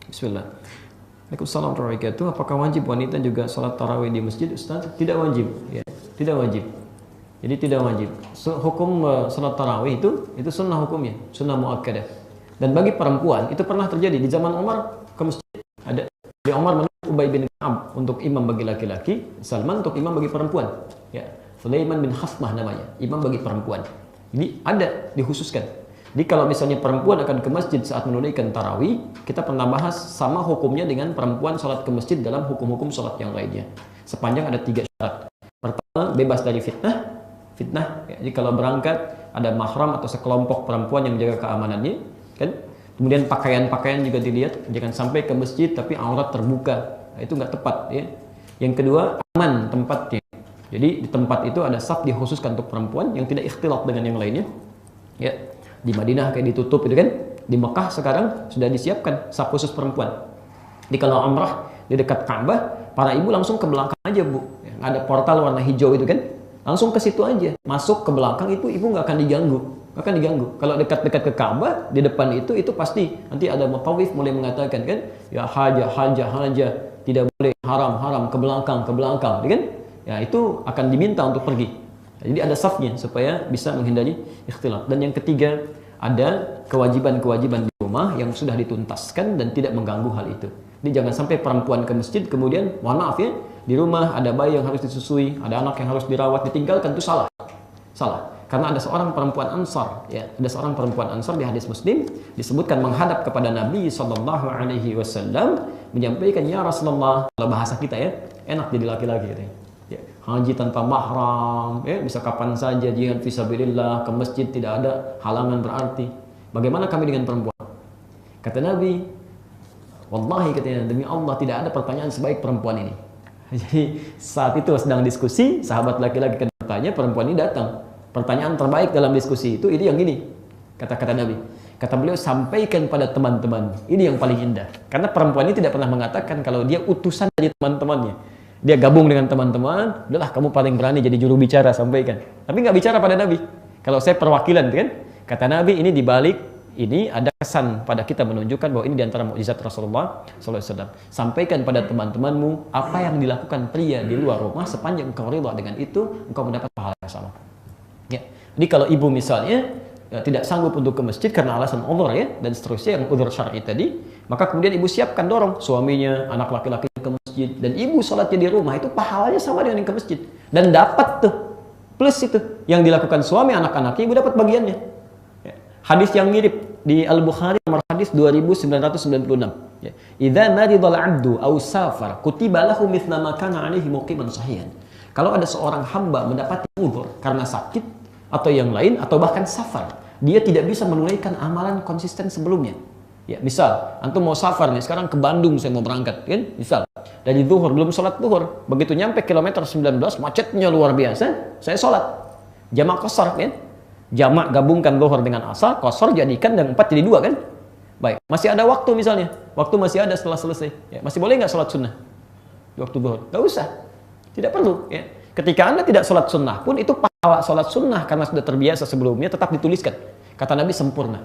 Bismillah. Waalaikumsalam warahmatullahi wabarakatuh. Apakah wajib wanita juga sholat tarawih di masjid, Ustaz? Tidak wajib, ya. Tidak wajib. Jadi tidak wajib. Hukum sholat tarawih itu sunnah hukumnya, sunnah muakkadah. Dan bagi perempuan itu pernah terjadi di zaman Umar ke masjid. Ada di Umar menurut Ubay bin Ka'ab untuk imam bagi laki-laki, Salman untuk imam bagi perempuan. Ya, Sulaiman bin Khasmah namanya, imam bagi perempuan. Jadi ada dikhususkan. Jadi kalau misalnya perempuan akan ke masjid saat menunaikan tarawih, kita pernah bahas sama hukumnya dengan perempuan sholat ke masjid dalam hukum-hukum sholat yang lainnya. Sepanjang ada 3 syarat. Pertama, bebas dari fitnah. Ya, jadi kalau berangkat ada mahram atau sekelompok perempuan yang menjaga keamanannya, kan? Kemudian pakaian-pakaian juga dilihat, jangan sampai ke masjid tapi aurat terbuka. Nah, itu nggak tepat, ya. Yang kedua, aman tempatnya. Jadi di tempat itu ada saf dikhususkan untuk perempuan yang tidak ikhtilat dengan yang lainnya. Ya. Di Madinah kayak ditutup itu kan, di Mekah sekarang sudah disiapkan saf khusus perempuan. Jadi kalau umrah di dekat Ka'bah, para ibu langsung ke belakang aja, Bu. Ya, ada portal warna hijau itu kan, langsung ke situ aja, masuk ke belakang itu ibu nggak akan diganggu, nggak akan diganggu. Kalau dekat-dekat ke Ka'bah, di depan itu pasti nanti ada mutawif mulai mengatakan kan, ya haja, tidak boleh, haram ke belakang, kan? Ya itu akan diminta untuk pergi. Jadi ada safnya supaya bisa menghindari ikhtilat. Dan yang ketiga, ada kewajiban-kewajiban di rumah yang sudah dituntaskan dan tidak mengganggu hal itu. Jadi jangan sampai perempuan ke masjid kemudian, mohon maaf ya, di rumah ada bayi yang harus disusui, ada anak yang harus dirawat, ditinggalkan, itu salah. Salah. Karena ada seorang perempuan Ansar, ya, ada seorang perempuan Ansar di hadis Muslim disebutkan menghadap kepada Nabi SAW menyampaikan, ya Rasulullah, kalau bahasa kita ya, enak jadi laki-laki katanya. Ya, haji tanpa mahram, ya, bisa kapan saja, jihad fisabilillah, ke masjid tidak ada halangan berarti. Bagaimana kami dengan perempuan? Kata Nabi, wallahi katanya, demi Allah tidak ada pertanyaan sebaik perempuan ini. Jadi saat itu sedang diskusi, sahabat laki-laki kan bertanya, perempuan ini datang. Pertanyaan terbaik dalam diskusi itu yang gini, kata Nabi. Kata beliau, sampaikan pada teman-teman, ini yang paling indah. Karena perempuan ini tidak pernah mengatakan kalau dia utusan dari teman-temannya. Dia gabung dengan teman-teman, udahlah kamu paling berani jadi juru bicara, sampaikan. Tapi nggak bicara pada Nabi. Kalau saya perwakilan, kan? Kata Nabi, ini dibalik, ini ada kesan pada kita menunjukkan bahwa ini diantara mukjizat Rasulullah SAW. Sampaikan pada teman-temanmu apa yang dilakukan pria di luar rumah, sepanjang engkau ridha dengan itu, engkau mendapat pahala yang sama. Ya. Jadi kalau ibu misalnya ya, tidak sanggup untuk ke masjid karena alasan uzur ya dan seterusnya yang uzur syar'i tadi, maka kemudian ibu siapkan dorong suaminya, anak laki-laki ke masjid, dan ibu sholatnya di rumah itu pahalanya sama dengan yang ke masjid, dan dapat tuh plus itu yang dilakukan suami anak-anaknya, ibu dapat bagiannya. Ya. Hadis yang mirip di Al-Bukhari nomor hadis 2996. Ya. Idza maridal 'abdu aw safar kutiba lahu mithla ma kana 'alaihi muqiman sahihan. Kalau ada seorang hamba mendapati uzur karena sakit atau yang lain atau bahkan safar, dia tidak bisa menunaikan amalan konsisten sebelumnya. Ya, misal antum mau safar nih, sekarang ke Bandung saya mau berangkat, kan? Misal dari zuhur belum sholat zuhur, begitu nyampe kilometer 19 macetnya luar biasa, saya sholat jamak qashar, kan? Jamak gabungkan zuhur dengan asar, qashar jadikan dan 4 jadi 2, kan? Baik, masih ada waktu misalnya, waktu masih ada setelah selesai, ya, masih boleh nggak sholat sunnah di waktu zuhur? Nggak usah, tidak perlu. Ya. Ketika Anda tidak sholat sunnah pun itu pahala sholat sunnah karena sudah terbiasa sebelumnya tetap dituliskan. Kata Nabi sempurna.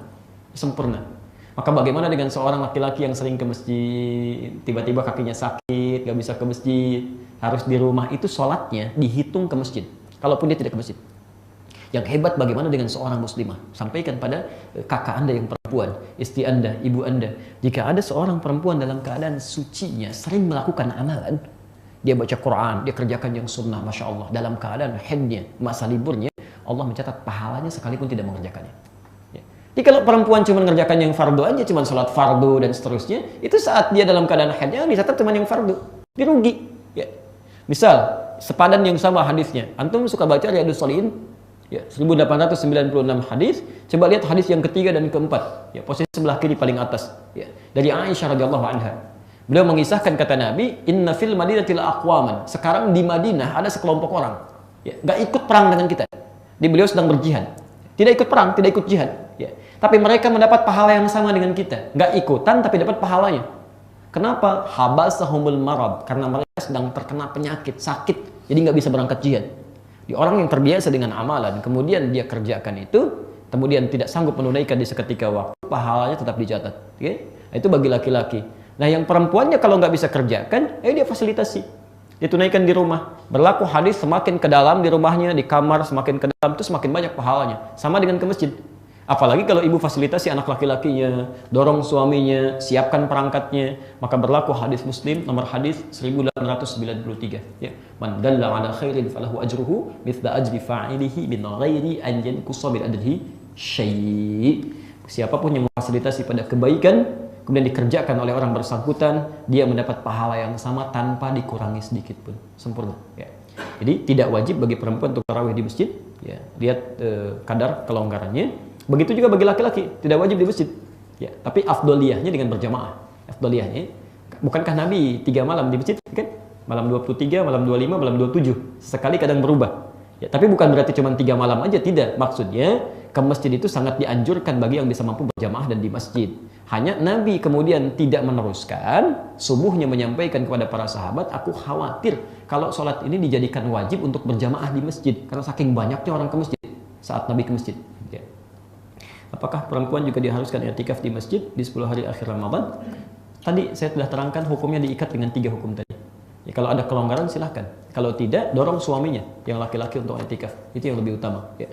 Maka bagaimana dengan seorang laki-laki yang sering ke masjid, tiba-tiba kakinya sakit, gak bisa ke masjid, harus di rumah, itu sholatnya dihitung ke masjid. Kalaupun dia tidak ke masjid. Yang hebat bagaimana dengan seorang muslimah? Sampaikan pada kakak Anda yang perempuan, istri Anda, ibu Anda. Jika ada seorang perempuan dalam keadaan sucinya, sering melakukan amalan, dia baca Quran, dia kerjakan yang sunnah, Masya Allah. Dalam keadaan haidnya, masa liburnya, Allah mencatat pahalanya sekalipun tidak mengerjakannya. Ya. Jadi kalau perempuan cuma mengerjakan yang fardu aja, cuma sholat fardu dan seterusnya, itu saat dia dalam keadaan haidnya, dicatat cuma yang fardu. Dia rugi. Ya. Misal, sepadan yang sama hadisnya. Antum suka baca Riyadhus Shalihin? Ya, 1896 hadis. Coba lihat hadis yang ketiga dan keempat. Ya, posisi sebelah kiri paling atas. Ya. Dari Aisyah radhiyallahu anha. Beliau mengisahkan, kata Nabi, inna fil madinatil aqwaman. Sekarang di Madinah ada sekelompok orang, ya, gak ikut perang dengan kita. Di beliau sedang berjihad, tidak ikut perang, tidak ikut jihad, ya. Tapi mereka mendapat pahala yang sama dengan kita, gak ikutan tapi dapat pahalanya. Kenapa? Habasahumul marad, karena mereka sedang terkena penyakit, sakit, jadi gak bisa berangkat jihad. Di orang yang terbiasa dengan amalan, kemudian dia kerjakan itu, kemudian tidak sanggup menunaikan di seketika waktu, pahalanya tetap dicatat. Okay? Itu bagi laki-laki. Nah, yang perempuannya kalau nggak bisa kerjakan, dia fasilitasi. Ditunaikan di rumah. Berlaku hadis semakin ke dalam di rumahnya, di kamar semakin ke dalam itu semakin banyak pahalanya. Sama dengan ke masjid. Apalagi kalau ibu fasilitasi anak laki-lakinya, dorong suaminya, siapkan perangkatnya, maka berlaku hadis Muslim nomor hadis 1893. Ya, man dalla ala khairin falahu ajruhu mithla ajri fa'ilihi min ghairi an yanqusa min ajrihi syai'. Siapapun yang memfasilitasi pada kebaikan kemudian dikerjakan oleh orang bersangkutan, dia mendapat pahala yang sama tanpa dikurangi sedikit pun. Sempurna. Ya. Jadi tidak wajib bagi perempuan untuk tarawih di masjid. Ya. Lihat kadar kelonggarannya. Begitu juga bagi laki-laki, tidak wajib di masjid. Ya. Tapi afdoliyahnya dengan berjamaah. Afdoliyahnya, bukankah Nabi 3 malam di masjid? Kan? Malam 23, malam 25, malam 27. Sekali kadang berubah. Ya, tapi bukan berarti cuma 3 malam aja, tidak. Maksudnya ke masjid itu sangat dianjurkan bagi yang bisa mampu berjamaah dan di masjid. Hanya Nabi kemudian tidak meneruskan, subuhnya menyampaikan kepada para sahabat, aku khawatir kalau sholat ini dijadikan wajib untuk berjamaah di masjid. Karena saking banyaknya orang ke masjid saat Nabi ke masjid. Ya. Apakah perempuan juga diharuskan i'tikaf di masjid di 10 hari akhir Ramadan? Tadi saya sudah terangkan hukumnya diikat dengan 3 hukum tadi. Ya, kalau ada kelonggaran silahkan. Kalau tidak, dorong suaminya yang laki-laki untuk i'tikaf. Itu yang lebih utama. Ya.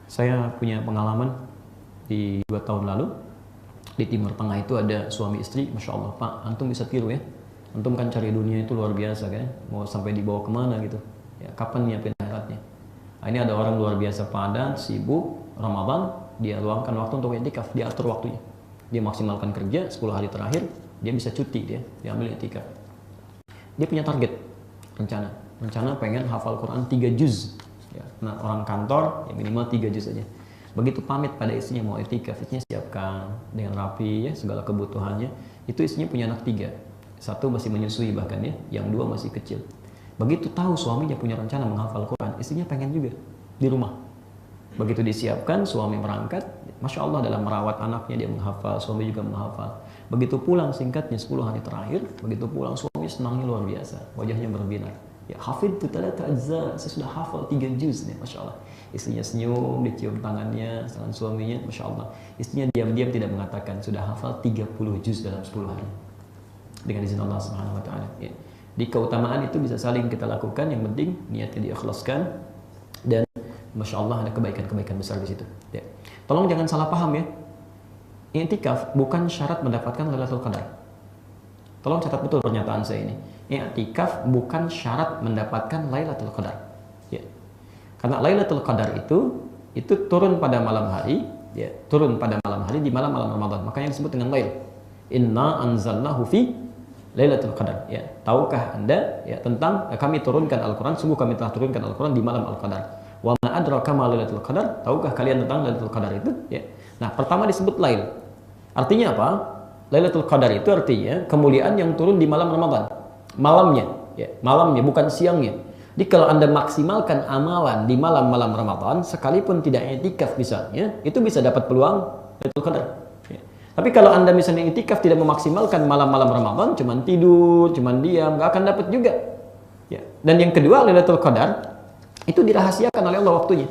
Saya punya pengalaman di 2 tahun lalu. Di Timur Tengah itu ada suami istri, Masya Allah, Pak, antum bisa tiru ya. Antum kan cari dunia itu luar biasa kan. Mau sampai dibawa kemana gitu. Ya, kapan nyiapin akhiratnya? Nah, ini ada orang luar biasa padat, sibuk, Ramadan, dia luangkan waktu untuk i'tikaf, dia atur waktunya. Dia maksimalkan kerja, 10 hari terakhir, dia bisa cuti, dia ambil i'tikaf. Dia punya target, rencana pengen hafal Quran 3 juz. Ya, nah, orang kantor, ya minimal 3 juz aja. Begitu pamit pada istrinya mau i'tikaf, istrinya siapkan dengan rapi ya, segala kebutuhannya. Itu istrinya punya anak 3. 1 masih menyusui bahkan ya, yang 2 masih kecil. Begitu tahu suaminya punya rencana menghafal Quran, istrinya pengen juga di rumah. Begitu disiapkan, suami berangkat, Masya Allah dalam merawat anaknya dia menghafal, suami juga menghafal. Begitu pulang singkatnya 10 hari terakhir, begitu pulang suami senangnya luar biasa, wajahnya berbinar. Ya hafidtu 3 ajza, saya sudah hafal 3 juz nih, Masya Allah. Istrinya senyum, dicium tangannya, tangan suaminya, Masya Allah. Istrinya diam-diam tidak mengatakan, sudah hafal 30 juz dalam 10 hari. Dengan izin Allah Subhanahu wa Ta'ala. Ya. Di keutamaan itu bisa saling kita lakukan, yang penting niatnya diikhlaskan dan Masya Allah ada kebaikan-kebaikan besar di situ. Ya. Tolong jangan salah paham ya. I'tikaf bukan syarat mendapatkan Lailatul Qadar. Tolong catat betul pernyataan saya ini. I'tikaf bukan syarat mendapatkan Lailatul Qadar. Ya. Karena Lailatul Qadar itu turun pada malam hari, ya, turun pada malam hari di malam-malam Ramadan. Makanya disebut dengan Lail. Inna anzalnahu fi Lailatul Qadar. Ya. Tahukah Anda ya tentang kami turunkan Al-Qur'an, sungguh kami telah turunkan Al-Qur'an di malam Al-Qadar. Wa ma adraka ma Lailatul Qadar? Tahukah kalian tentang Lailatul Qadar itu? Ya. Nah, pertama disebut Lail. Artinya apa? Lailatul Qadar itu artinya kemuliaan yang turun di malam Ramadan. Malamnya, ya, malamnya bukan siangnya. Jadi kalau Anda maksimalkan amalan di malam-malam Ramadan, sekalipun tidak i'tikaf misalnya, itu bisa dapat peluang Lailatul Qadar. Ya. Tapi kalau Anda misalnya i'tikaf tidak memaksimalkan malam-malam Ramadan, cuman tidur, cuman diam, nggak akan dapat juga. Ya. Dan yang kedua, Lailatul Qadar itu dirahasiakan oleh Allah waktunya.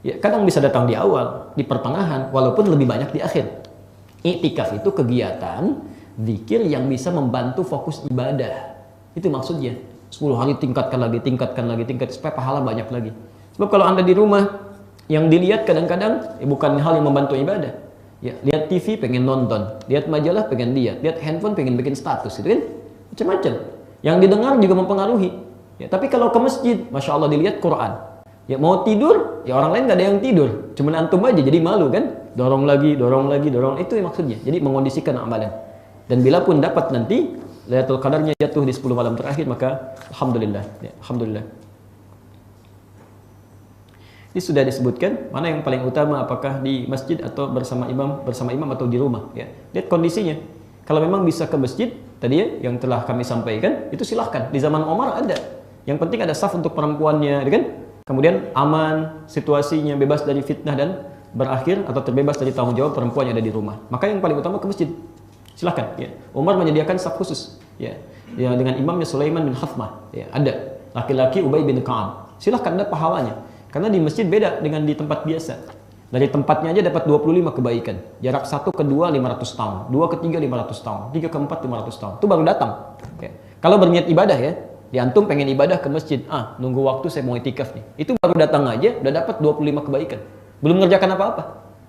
Ya, kadang bisa datang di awal, di pertengahan, walaupun lebih banyak di akhir. I'tikaf itu kegiatan zikir yang bisa membantu fokus ibadah. Itu maksudnya. 10 hari tingkatkan lagi, supaya pahala banyak lagi. Sebab kalau Anda di rumah, yang dilihat kadang-kadang bukan hal yang membantu ibadah. Ya, lihat TV pengen nonton, lihat majalah pengen lihat handphone pengen bikin status, itu kan macam-macam. Yang didengar juga mempengaruhi. Ya, tapi kalau ke masjid, Masya Allah dilihat Quran. Ya mau tidur, ya orang lain nggak ada yang tidur. Cuman antum aja, jadi malu kan? Dorong lagi. Itu yang maksudnya. Jadi mengondisikan amalan. Dan bila pun dapat nanti, Lailatul Qadarnya jatuh di 10 malam terakhir, maka Alhamdulillah. Ya, Alhamdulillah. Ini sudah disebutkan, mana yang paling utama, apakah di masjid atau bersama imam atau di rumah. Ya. Lihat kondisinya. Kalau memang bisa ke masjid, tadi ya, yang telah kami sampaikan, itu silahkan. Di zaman Umar ada. Yang penting ada saf untuk perempuannya, kan? Kemudian aman, situasinya bebas dari fitnah dan berakhir atau terbebas dari tanggung jawab perempuan yang ada di rumah. Maka yang paling utama ke masjid. Silahkan. Ya. Umar menyediakan saf khusus. Ya. Ya, dengan imamnya Sulaiman bin Khathmah. Ya, ada. Laki-laki Ubay bin Ka'ab. Silahkan, ada pahalanya. Karena di masjid beda dengan di tempat biasa. Dari tempatnya aja dapat 25 kebaikan. Jarak 1 ke 2 500 tahun, 2 ke 3 500 tahun, 3 ke 4 500 tahun. Itu baru datang. Ya. Kalau berniat ibadah ya, di antum pengen ibadah ke masjid, nunggu waktu saya mau itikaf nih. Itu baru datang aja udah dapat 25 kebaikan. Belum mengerjakan apa-apa.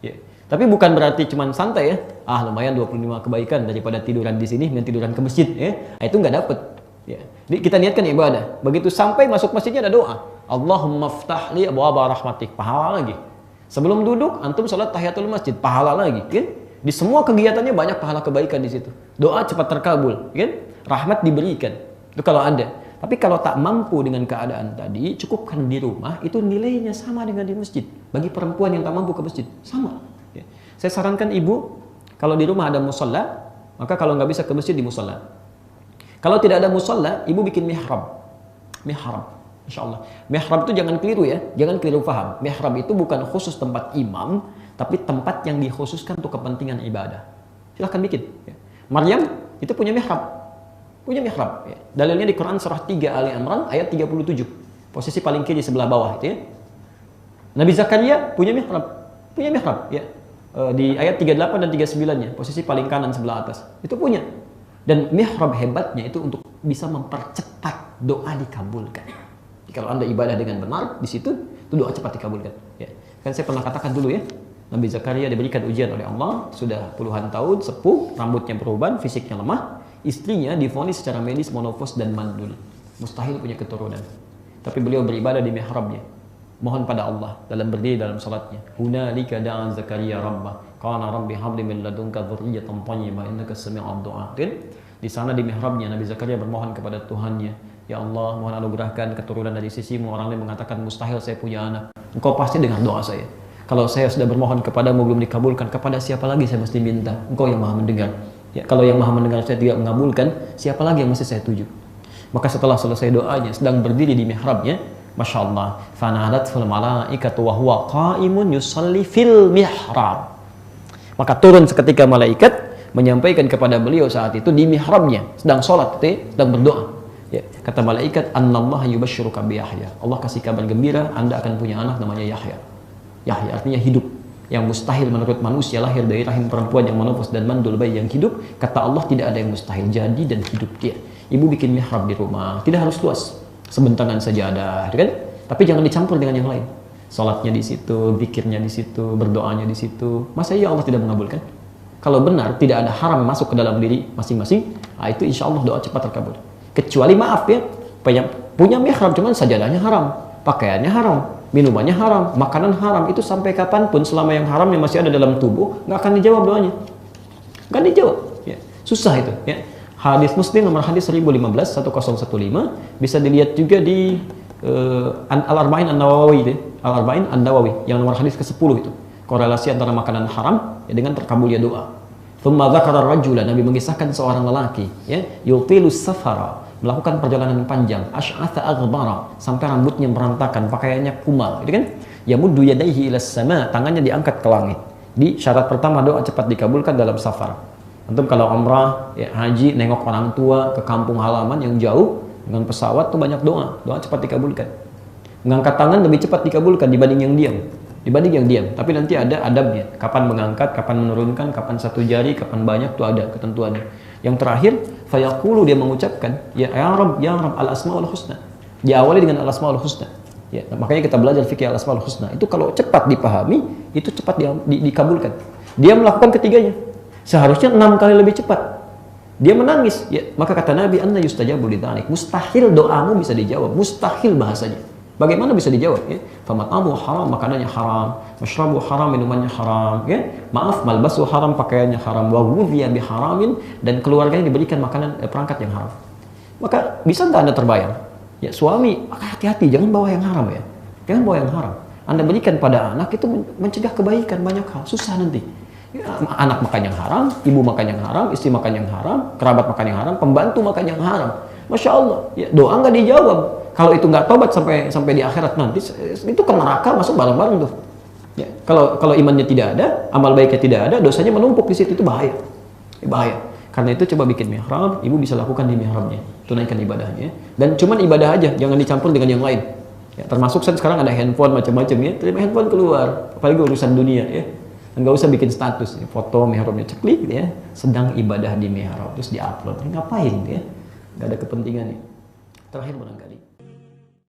Ya. Tapi bukan berarti cuman santai ya. Lumayan 25 kebaikan daripada tiduran di sini dengan tiduran ke masjid ya. Itu nggak dapet. Ya. Jadi kita niatkan ibadah. Begitu sampai masuk masjidnya ada doa. Allahumma ftah li abwaaba rahmatik. Pahala lagi. Sebelum duduk, antum sholat tahiyatul masjid, pahala lagi, kan? Di semua kegiatannya banyak pahala kebaikan di situ. Doa cepat terkabul, kan? Rahmat diberikan. Itu kalau ada. Tapi kalau tak mampu dengan keadaan tadi, cukupkan di rumah, itu nilainya sama dengan di masjid. Bagi perempuan yang tak mampu ke masjid, sama. Ya. Saya sarankan ibu, kalau di rumah ada musola, maka kalau nggak bisa ke masjid di musola. Kalau tidak ada musola, ibu bikin mihrab. Mihrab. Insya Allah. Mihrab itu jangan keliru ya, jangan keliru paham. Mihrab itu bukan khusus tempat imam, tapi tempat yang dikhususkan untuk kepentingan ibadah. Silahkan bikin. Ya. Maryam itu punya mihrab. Punya mihrab. Ya. Dalilnya di Quran surah 3 Ali Imran ayat 37. Posisi paling kiri sebelah bawah itu ya. Nabi Zakaria punya mihrab. Punya mihrab. Ya. Di ayat 38 dan 39-nya, posisi paling kanan sebelah atas. Itu punya. Dan mihrab hebatnya itu untuk bisa mempercepat doa dikabulkan. Kalau Anda ibadah dengan benar di situ, itu doa cepat dikabulkan. Ya. Kan saya pernah katakan dulu ya, Nabi Zakaria diberikan ujian oleh Allah, sudah puluhan tahun, sepuh, rambutnya beruban, fisiknya lemah, istrinya divonis secara medis monofos dan mandul. Mustahil punya keturunan. Tapi beliau beribadah di mihrabnya. Mohon pada Allah dalam berdiri dalam salatnya. Hunalika da'a Zakaria rabbah, qala rabbi habli min ladunka dzurriyyatan thayyibah innaka sami'ud du'a. Di sana di mihrabnya Nabi Zakaria bermohon kepada Tuhannya, ya Allah, mohon anugerahkan keturunan dari sisimu. Orang lain mengatakan mustahil saya punya anak. Engkau pasti dengar doa saya. Kalau saya sudah bermohon kepadamu belum dikabulkan, kepada siapa lagi saya mesti minta? Engkau yang maha mendengar. Ya, kalau yang maha mendengar saya tidak mengabulkan, siapa lagi yang mesti saya tuju? Maka setelah selesai doanya, sedang berdiri di mihrabnya, Masya Allah, fanadatful malaikatu wa huwa qaimun yusalli fil mihrab. Maka turun seketika malaikat menyampaikan kepada beliau saat itu di mihrabnya, sedang sholat, sedang berdoa. Ya, kata malaikat, "Annallaha yubashshiruka bi Yahya." Allah kasih kabar gembira, Anda akan punya anak namanya Yahya. Yahya artinya hidup. Yang mustahil menurut manusia lahir dari rahim perempuan yang monofos dan mandul bayi yang hidup. Kata Allah tidak ada yang mustahil, jadi dan hidup dia. Ibu bikin mihrab di rumah, tidak harus luas. Sebentangan saja ada, kan? Tapi jangan dicampur dengan yang lain. Salatnya di situ, zikirnya di situ, berdoanya di situ. Masa iya Allah tidak mengabulkan? Kalau benar tidak ada haram masuk ke dalam diri masing-masing, itu insya Allah doa cepat terkabul. Kecuali maaf ya, punya mihrab cuman sajadahnya haram, pakaiannya haram, minumannya haram, makanan haram, itu sampai kapanpun selama yang haram yang masih ada dalam tubuh nggak akan dijawab doanya, nggak dijawab. Ya. Susah itu. Ya. Hadis Muslim nomor hadis 1015 bisa dilihat juga di Al-Arba'in An-Nawawi, Al-Arba'in An-Nawawi yang nomor hadis ke-10 itu. Korelasi antara makanan haram ya, dengan terkabulnya doa. Thumma dzakara ar-rajula, Nabi mengisahkan seorang lelaki ya, yutilus safara, melakukan perjalanan panjang, asy'atha aghbara, sampai rambutnya berantakan, pakaiannya kumal, gitu kan? Yamuddu yadayhi ilas sama, tangannya diangkat ke langit. Di syarat pertama doa cepat dikabulkan dalam safar. Antum kalau umrah, ya, haji, nengok orang tua ke kampung halaman yang jauh dengan pesawat tuh banyak doa cepat dikabulkan. Mengangkat tangan lebih cepat dikabulkan dibanding yang diam. Tapi nanti ada adabnya, kapan mengangkat, kapan menurunkan, kapan satu jari, kapan banyak, tuh ada ketentuannya. Yang terakhir, fayaqulu, dia mengucapkan, ya Rabb al-asmaul husna. Diawali dengan al-asmaul husna. Ya, makanya kita belajar fikih al-asmaul husna. Itu kalau cepat dipahami, itu cepat dikabulkan. Dia melakukan ketiganya. Seharusnya 6 kali lebih cepat. Dia menangis, ya, maka kata Nabi, anna yustajabu lidzalik. Mustahil doamu bisa dijawab, mustahil bahasanya. Bagaimana bisa dijawab? Ya? Famatamu haram, makanannya haram, masyrabu haram, minumannya haram, ya? Maaf, malbasu haram, pakaiannya haram, wa ghudhiya biharamin, dan keluarganya diberikan makanan perangkat yang haram. Maka bisa nggak Anda terbayang? Ya, suami, hati-hati, jangan bawa yang haram ya. Jangan bawa yang haram. Anda berikan pada anak itu mencegah kebaikan banyak hal, susah nanti. Ya, anak makan yang haram, ibu makan yang haram, istri makan yang haram, kerabat makan yang haram, pembantu makan yang haram. Masya Allah, ya, doa nggak dijawab. Kalau itu nggak tobat sampai di akhirat nanti, itu ke neraka masuk bareng-bareng tuh. Ya, kalau imannya tidak ada, amal baiknya tidak ada, dosanya menumpuk di situ, itu bahaya. Bahaya. Karena itu coba bikin mihrab, ibu bisa lakukan di mihrabnya, tunaikan ibadahnya. Dan cuman ibadah aja, jangan dicampur dengan yang lain. Ya, termasuk sekarang ada handphone macam-macam ya, terima handphone keluar, apalagi urusan dunia ya. Nggak usah bikin status, ya. Foto mihrabnya ceklik gitu ya, sedang ibadah di mihrab terus diupload, ngapain ya? Nggak ada kepentingannya. Terakhir barangkali.